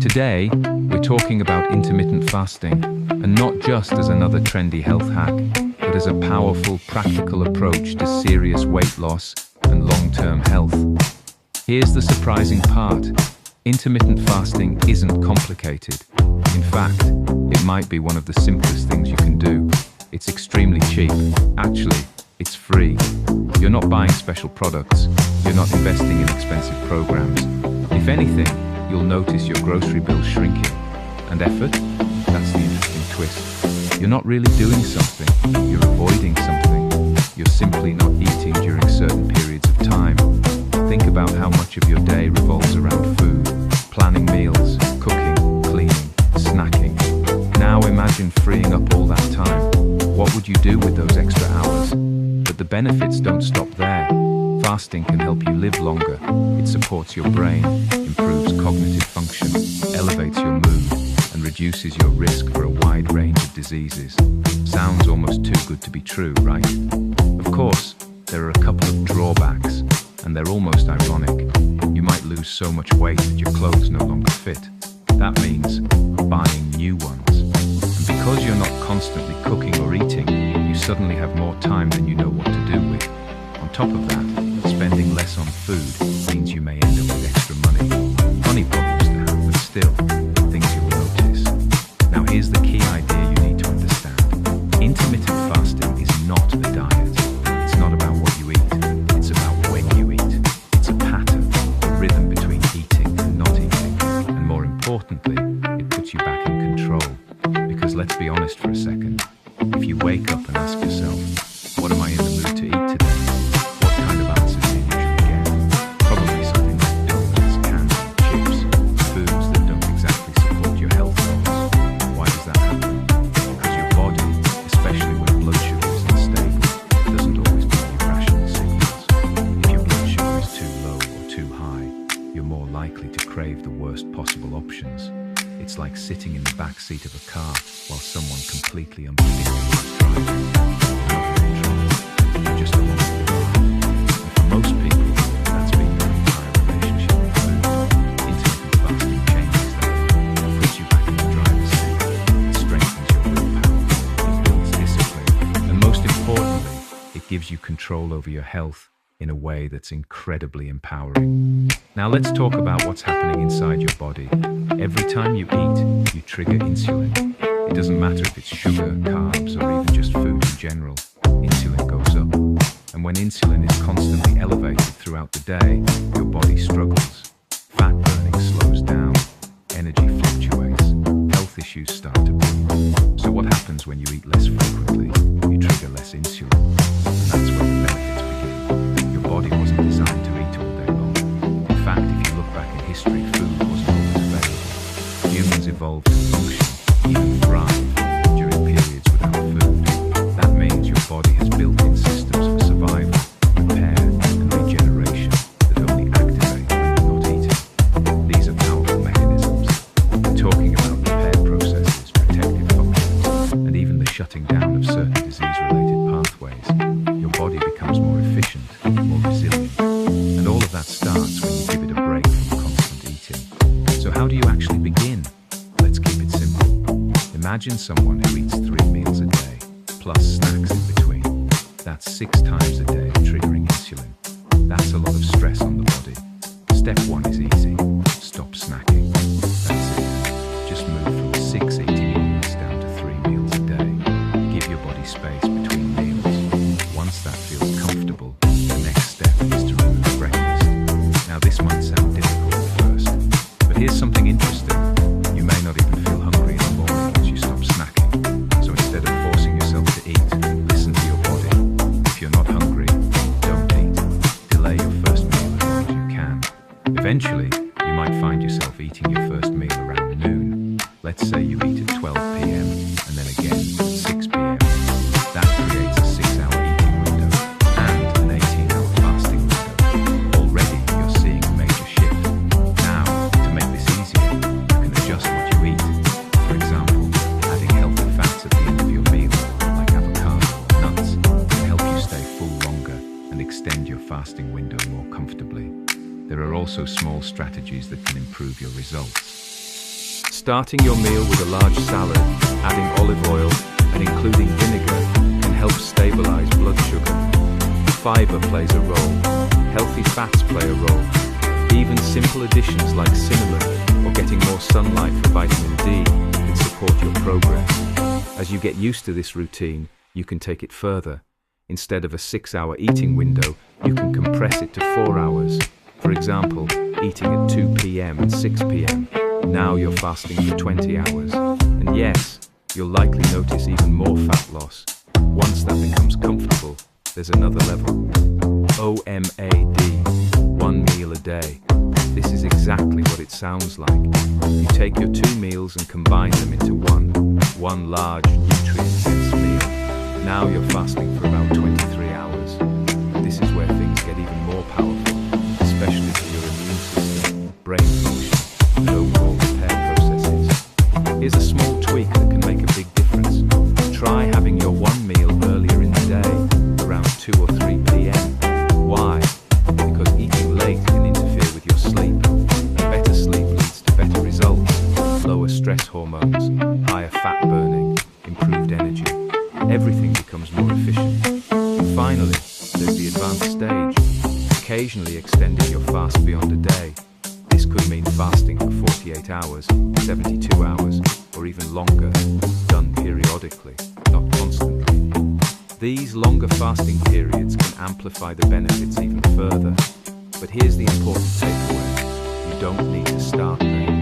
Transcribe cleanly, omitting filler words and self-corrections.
Today, we're talking about intermittent fasting, and not just as another trendy health hack, but as a powerful, practical approach to serious weight loss and long-term health. Here's the surprising part. Intermittent fasting isn't complicated. In fact, it might be one of the simplest things you can do. It's extremely cheap. Actually, it's free. You're not buying special products. You're not investing in expensive programs. If anything, you'll notice your grocery bill shrinking. And effort? That's the interesting twist. You're not really doing something. You're avoiding something. You're simply not eating during certain periods of time. Think about how much of your day revolves around food, planning meals, cooking, cleaning, snacking. Now imagine freeing up all that time. What would you do with those extra hours? But the benefits don't stop there. Fasting can help you live longer. It supports your brain, improves cognitive function, elevates your mood, and reduces your risk for a wide range of diseases. Sounds almost too good to be true, right? Of course, there are a couple of drawbacks, and they're almost ironic. You might lose so much weight that your clothes no longer fit. That means buying new ones. And because you're not constantly cooking or eating, you suddenly have more time than you know what to do with. On top of that, spending less on food means you may end up with extra money. Funny problems to have, but still, things you will notice. Now here's the key idea you need to understand. Intermittent fasting is not a diet. It's not about what you eat. It's about when you eat. It's a pattern, a rhythm between eating and not eating. And more importantly, it puts you back in control. Because let's be honest for a second. If you wake up and ask yourself, what am I in the mood to eat today? What kind of answers do you usually get? Probably something like donuts, candy, chips, foods that don't exactly support your health goals. Why does that happen? Because your body, especially when blood sugar is unstable, doesn't always give you rational signals. If your blood sugar is too low or too high, you're more likely to crave the worst possible options. It's like sitting in the back seat of a car while someone completely unpredictable is driving. You're not in control. You're just along for the ride. And for most people, that's been their entire relationship with food. Intermittent fasting changes that. It puts you back in the driver's seat. It strengthens your willpower. It builds discipline. And most importantly, it gives you control over your health in a way that's incredibly empowering. Now let's talk about what's happening inside your body. Every time you eat, you trigger insulin. It doesn't matter if it's sugar, carbs, or even just food in general. Insulin goes up. And when insulin is constantly elevated throughout the day, your body struggles. Fat burning slows down. Energy fluctuates. Health issues start to build. So what happens when you eat less frequently? You trigger less insulin. And that's where the benefits begin. Your body wasn't designed to eat all day long. In fact, if you look back in history, food wasn't always available. Humans evolved to function, even thrive, during periods without food. That means your body has built-in systems for survival, repair, and regeneration that only activate when you're not eating. These are powerful mechanisms. We're talking about repair processes, protective functions, and even the shutting down of certain disease-related pathways. Your body becomes more efficient, more resilient, and all of that starts when you give it a break from constant eating. So how do you actually begin? Let's keep it simple. Imagine someone who eats 3 meals a day, plus snacks in between. That's 6 times a day, triggering insulin. That's a lot of stress on the body. Step 1 is easy. Stop snacking. That's it. Just move from 6 eating meals down to 3 meals a day. Give your body space between meals. Once that feels comfortable, the next step is to remove breakfast. Now this might sound difficult at first, but here's something interesting. You may not even feel hungry in the morning once you stop snacking. So instead of forcing yourself to eat, listen to your body. If you're not hungry, don't eat. Delay your first meal as long as you can. Eventually, you might find yourself eating your first meal around noon. Let's say you eat at 12 p.m. and then again at 6 p.m. That creates a 6-hour eating window and an 18-hour fasting window. Already, you're seeing a major shift. Now, to make this easier, you can adjust what you eat. For example, adding healthy fats at the end of your meal, like avocado or nuts, can help you stay full longer and extend your fasting window more comfortably. There are also small strategies that can improve your results. Starting your meal with a large salad, adding olive oil, and including vinegar can help stabilize blood sugar. Fiber plays a role. Healthy fats play a role. Even simple additions like cinnamon or getting more sunlight for vitamin D can support your progress. As you get used to this routine, you can take it further. Instead of a 6-hour eating window, you can compress it to 4 hours. For example, eating at 2 p.m. and 6 p.m. Now you're fasting for 20 hours. And yes, you'll likely notice even more fat loss. Once that becomes comfortable, there's another level. OMAD, 1 meal a day. This is exactly what it sounds like. You take your 2 meals and combine them into one large, nutrient-dense meal. Now you're fasting for about 23 hours. This is where things get even more powerful, especially for your immune system, brain function, and overall repair processes. Here's a small tweak that can make a big difference. Try having your 1 meal earlier in the day, around 2 or 3 p.m. Why? Because eating late can interfere with your sleep. Better sleep leads to better results, lower stress hormones, higher fat burning, improved energy. Everything becomes more efficient. And finally, there's the advanced stage, occasionally extending your fast beyond a day. This could mean fasting for 48 hours, 72 hours, or even longer, done periodically, not constantly. These longer fasting periods can amplify the benefits even further. But here's the important takeaway. You don't need to start there.